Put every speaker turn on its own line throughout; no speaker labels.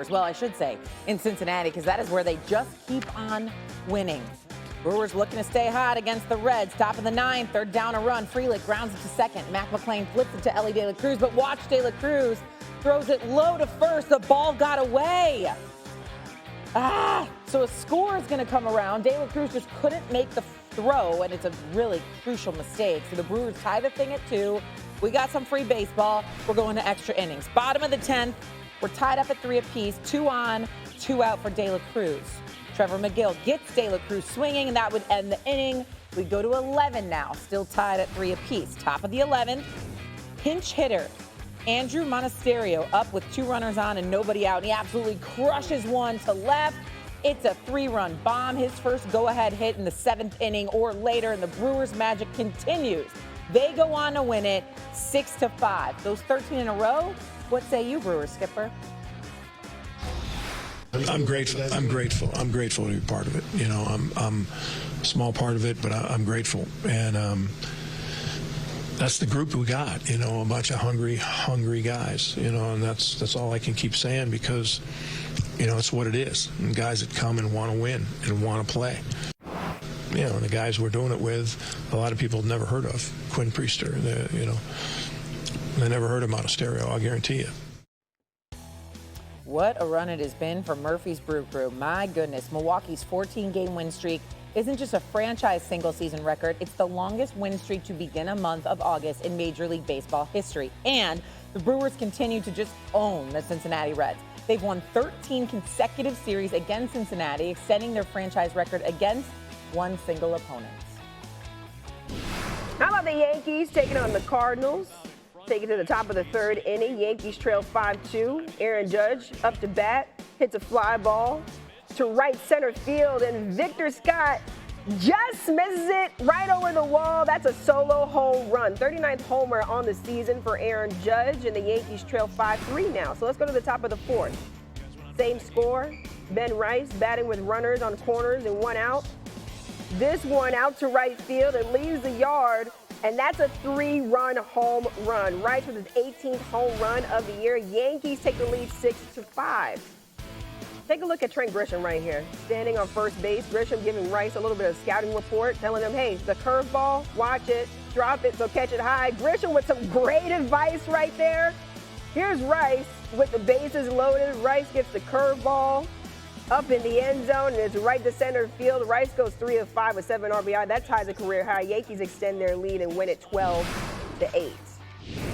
Brewers. Well, I should say in Cincinnati, because that is where they just keep on winning. Brewers looking to stay hot against the Reds. Top of the ninth, third down a run. Frelick grounds it to second. McLean flips it to Ellie De La Cruz, but watch De La Cruz throws it low to first. The ball got away. So a score is going to come around. De La Cruz just couldn't make the throw, and it's a really crucial mistake. So the Brewers tie the thing at 2. We got some free baseball. We're going to extra innings. Bottom of the 10th, we're tied up at 3 apiece. 2 on, 2 out for De La Cruz. Trevor McGill gets De La Cruz swinging, and that would end the inning. We go to 11 now, still tied at 3 apiece. Top of the 11th, pinch hitter Andrew Monasterio up with 2 runners on and nobody out. And he absolutely crushes one to left. It's a 3-run bomb, his first go-ahead hit in the 7th inning or later, and the Brewers' magic continues. They go on to win it 6-5. Those 13 in a row, what say you, Brewers skipper?
I'm grateful. I'm grateful to be part of it. You know, I'm a small part of it, but I'm grateful. And that's the group we got, you know, a bunch of hungry guys, you know, and that's all I can keep saying, because, you know, it's what it is. And guys that come and want to win and want to play. You know, the guys we're doing it with, a lot of people have never heard of. Quinn Priester, you know, they never heard of Monasterio, I'll guarantee you.
What a run it has been for Murphy's Brew Crew. My goodness, Milwaukee's 14-game win streak isn't just a franchise single-season record. It's the longest win streak to begin a month of August in Major League Baseball history. And the Brewers continue to just own the Cincinnati Reds. They've won 13 consecutive series against Cincinnati, extending their franchise record against one single opponent.
How about the Yankees taking on the Cardinals? Take it to the top of the 3rd inning. Yankees trail 5-2. Aaron Judge up to bat, hits a fly ball to right center field, and Victor Scott just misses it right over the wall. That's a solo home run. 39th homer on the season for Aaron Judge, and the Yankees trail 5-3 now. So let's go to the top of the 4th. Same score. Ben Rice batting with runners on corners and 1 out. This one out to right field and leaves the yard. And that's a 3-run home run. Rice with his 18th home run of the year. Yankees take the lead 6-5. Take a look at Trent Grisham right here. Standing on first base. Grisham giving Rice a little bit of scouting report, telling him, hey, the curveball, watch it, drop it, so catch it high. Grisham with some great advice right there. Here's Rice with the bases loaded. Rice gets the curveball up in the end zone, and it's right to center field. Rice goes 3 of 5 with 7 RBI. That ties a career high. Yankees extend their lead and win it 12-8.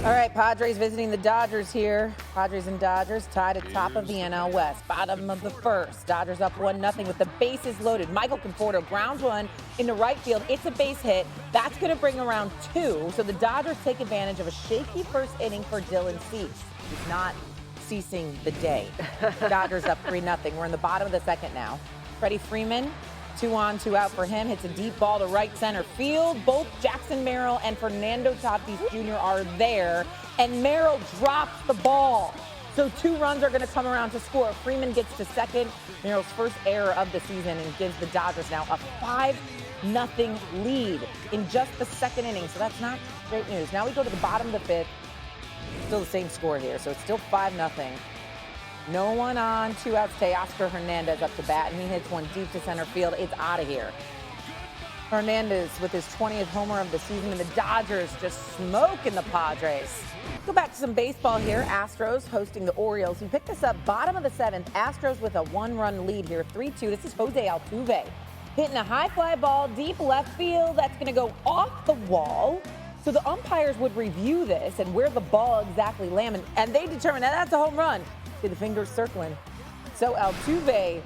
All right, Padres visiting the Dodgers here. Padres and Dodgers tied at top of the NL West. Bottom of the 1st. Dodgers up 1-0 with the bases loaded. Michael Conforto grounds one into right field. It's a base hit. That's going to bring around 2. So the Dodgers take advantage of a shaky first inning for Dylan Cease. He's not ceasing the day. Dodgers up 3-0. We're in the bottom of the 2nd now. Freddie Freeman, 2 on, 2 out for him. Hits a deep ball to right center field. Both Jackson Merrill and Fernando Tatis Jr. are there, and Merrill drops the ball. So 2 runs are going to come around to score. Freeman gets to second. Merrill's first error of the season, and gives the Dodgers now a 5-0 lead in just the 2nd inning. So that's not great news. Now we go to the bottom of the 5th. Still the same score here, so it's still 5-0. No one on, 2 outs. Teoscar Hernandez up to bat, and he hits one deep to center field. It's out of here. Hernandez with his 20th homer of the season, and the Dodgers just smoking the Padres. Go back to some baseball here. Astros hosting the Orioles. We picked this up bottom of the 7th. Astros with a 1-run lead here, 3-2. This is Jose Altuve hitting a high fly ball deep left field. That's going to go off the wall. So the umpires would review this and where the ball exactly landed, and they determine that that's a home run. See the fingers circling. So Altuve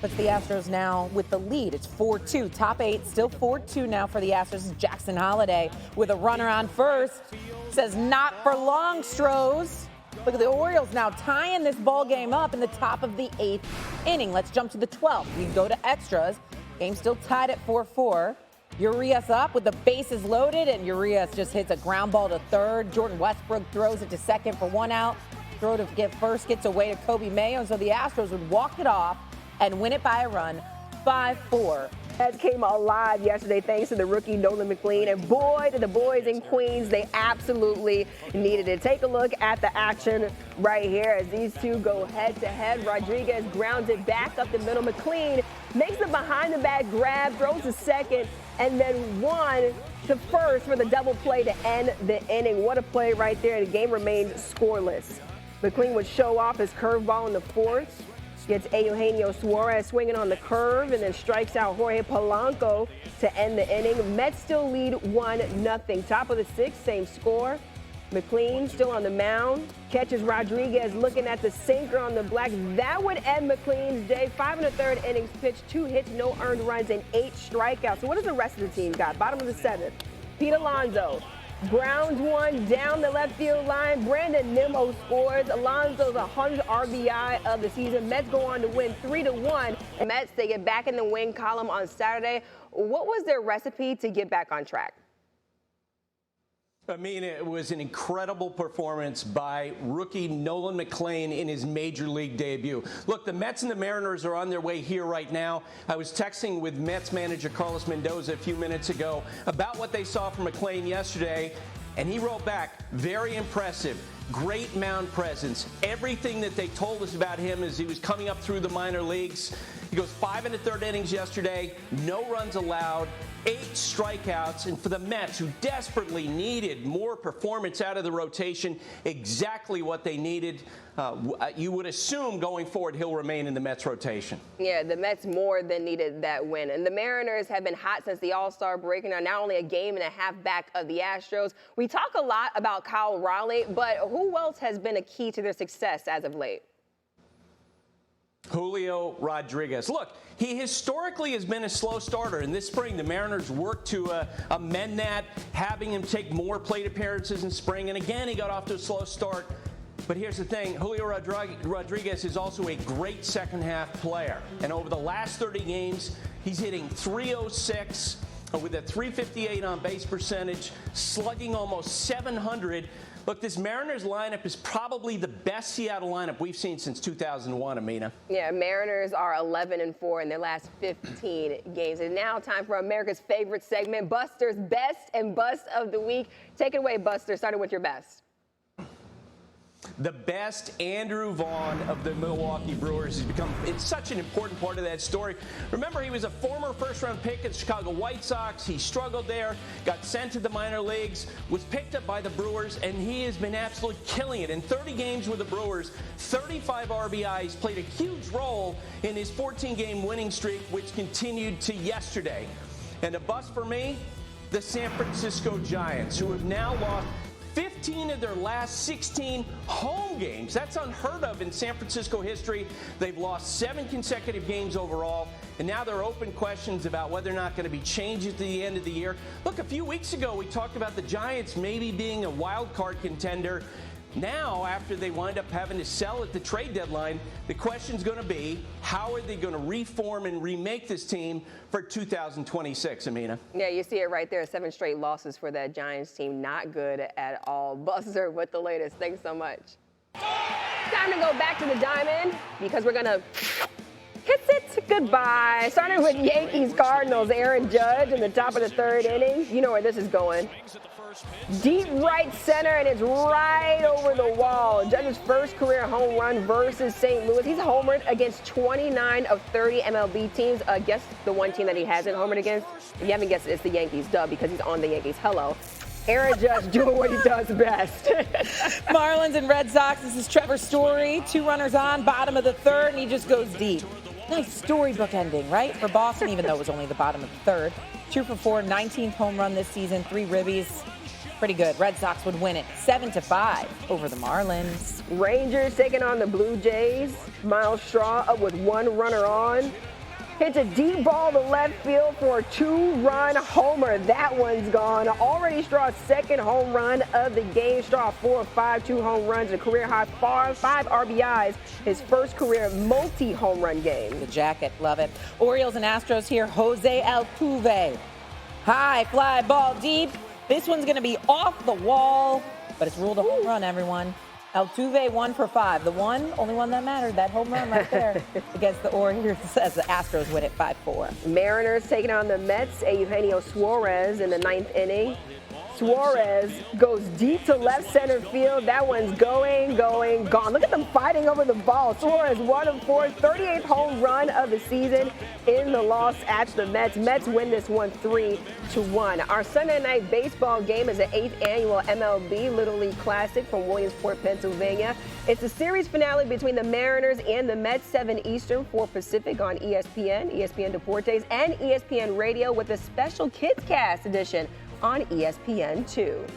puts the Astros now with the lead. It's 4-2. Top 8, still 4-2 now for the Astros. This is Jackson Holliday with a runner on first. Says not for long, Stros. Look at the Orioles now tying this ball game up in the top of the 8th inning. Let's jump to the 12th. We go to extras. Game still tied at 4-4. Urias up with the bases loaded, and Urias just hits a ground ball to third. Jordan Westbrook throws it to second for 1 out. Throw to get first gets away to Kobe Mayo, so the Astros would walk it off and win it by a run, 5-4.
That came alive yesterday thanks to the rookie Nolan McLean. And boy, did the boys in Queens, they absolutely needed it. Take a look at the action right here as these two go head-to-head. Rodriguez grounds it back up the middle. McLean makes a behind-the-back grab, throws to second, and then one to first for the double play to end the inning. What a play right there. The game remained scoreless. McLean would show off his curveball in the fourth. Gets Eugenio Suarez swinging on the curve and then strikes out Jorge Polanco to end the inning. Mets still lead 1-0. Top of the sixth, same score. McLean still on the mound. Catches Rodriguez looking at the sinker on the black. That would end McLean's day. 5 1/3 innings pitched, 2 hits, no earned runs, and 8 strikeouts. So what does the rest of the team got? Bottom of the seventh, Pete Alonso grounds one down the left field line. Brandon Nimmo scores. Alonso's 100th RBI of the season. Mets go on to win 3-1. And Mets, they get back in the win column on Saturday. What was their recipe to get back on track?
I mean, it was an incredible performance by rookie Nolan McLean in his major league debut. Look, the Mets and the Mariners are on their way here right now. I was texting with Mets manager Carlos Mendoza a few minutes ago about what they saw from McLean yesterday, and he wrote back, very impressive. Great mound presence. Everything that they told us about him as he was coming up through the minor leagues. He goes 5 1/3 innings yesterday, no runs allowed, 8 strikeouts, and for the Mets, who desperately needed more performance out of the rotation, exactly what they needed. You would assume going forward he'll remain in the Mets rotation.
Yeah, the Mets more than needed that win. And the Mariners have been hot since the All-Star break and are now only a game and a half back of the Astros. We talk a lot about Kyle Raleigh, but who else has been a key to their success as of late?
Julio Rodriguez. Look, he historically has been a slow starter, and this spring the Mariners worked to amend that, having him take more plate appearances in spring, and again he got off to a slow start. But here's the thing, Julio Rodriguez is also a great second half player, and over the last 30 games he's hitting .306 with a .358 on base percentage, slugging almost .700. Look, this Mariners lineup is probably the best Seattle lineup we've seen since 2001, Amina.
Yeah, Mariners are 11-4 in their last 15 games. And now time for America's favorite segment, Buster's Best and Bust of the Week. Take it away, Buster, starting with your best.
The best Andrew Vaughn of the Milwaukee Brewers has become such an important part of that story. Remember, he was a former first-round pick at the Chicago White Sox. He struggled there, got sent to the minor leagues, was picked up by the Brewers, and he has been absolutely killing it. In 30 games with the Brewers, 35 RBIs, played a huge role in his 14-game winning streak, which continued to yesterday. And a bust for me, the San Francisco Giants, who have now lost 15 of their last 16 home games. That's unheard of in San Francisco history. They've lost 7 consecutive games overall, and now there are open questions about whether or not going to be changes at the end of the year. Look, a few weeks ago we talked about the Giants maybe being a wild card contender. Now, after they wind up having to sell at the trade deadline, the question's going to be, how are they going to reform and remake this team for 2026, Amina?
Yeah, you see it right there. 7 straight losses for that Giants team. Not good at all. Buster with the latest. Thanks so much. Time to go back to the diamond because we're going to kiss it goodbye. Starting with Yankees Cardinals, Aaron Judge in the top of the 3rd inning. You know where this is going. Deep right center, and it's right over the wall. Judge's first career home run versus St. Louis. He's homered against 29 of 30 MLB teams. Guess the one team that he hasn't homered against? If you haven't guessed it, it's the Yankees. Duh, because he's on the Yankees. Hello. Aaron Judge doing what he does best.
Marlins and Red Sox. This is Trevor Story. 2 runners on, bottom of the 3rd, and he just goes deep. Nice storybook ending, right? For Boston, even though it was only the bottom of the 3rd. 2 for 4, 19th home run this season, 3 ribbies. Pretty good. Red Sox would win it 7-5 over the Marlins.
Rangers taking on the Blue Jays. Miles Straw up with 1 runner on. Hits a deep ball to left field for a 2-run homer. That one's gone. Already Straw's 2nd home run of the game. Straw 4 of 5, 2 home runs, a career high 5 RBIs. His first career multi-home run game.
The jacket, love it. Orioles and Astros here. Jose Altuve. High fly ball deep. This one's going to be off the wall, but it's ruled a home run, everyone. Altuve 1 for 5. The only one that mattered, that home run right there against the Orioles as the Astros win it 5-4.
Mariners taking on the Mets. Eugenio Suarez in the 9th inning. Suarez goes deep to left center field. That one's going, gone. Look at them fighting over the ball. Suarez 1 of 4, 38th home run of the season in the loss at the Mets. Mets win this one 3-1. Our Sunday night baseball game is the 8th annual MLB Little League Classic from Williamsport, Pennsylvania. It's the series finale between the Mariners and the Mets, 7 Eastern, 4 Pacific on ESPN, ESPN Deportes, and ESPN Radio with a special Kids Cast edition on ESPN2.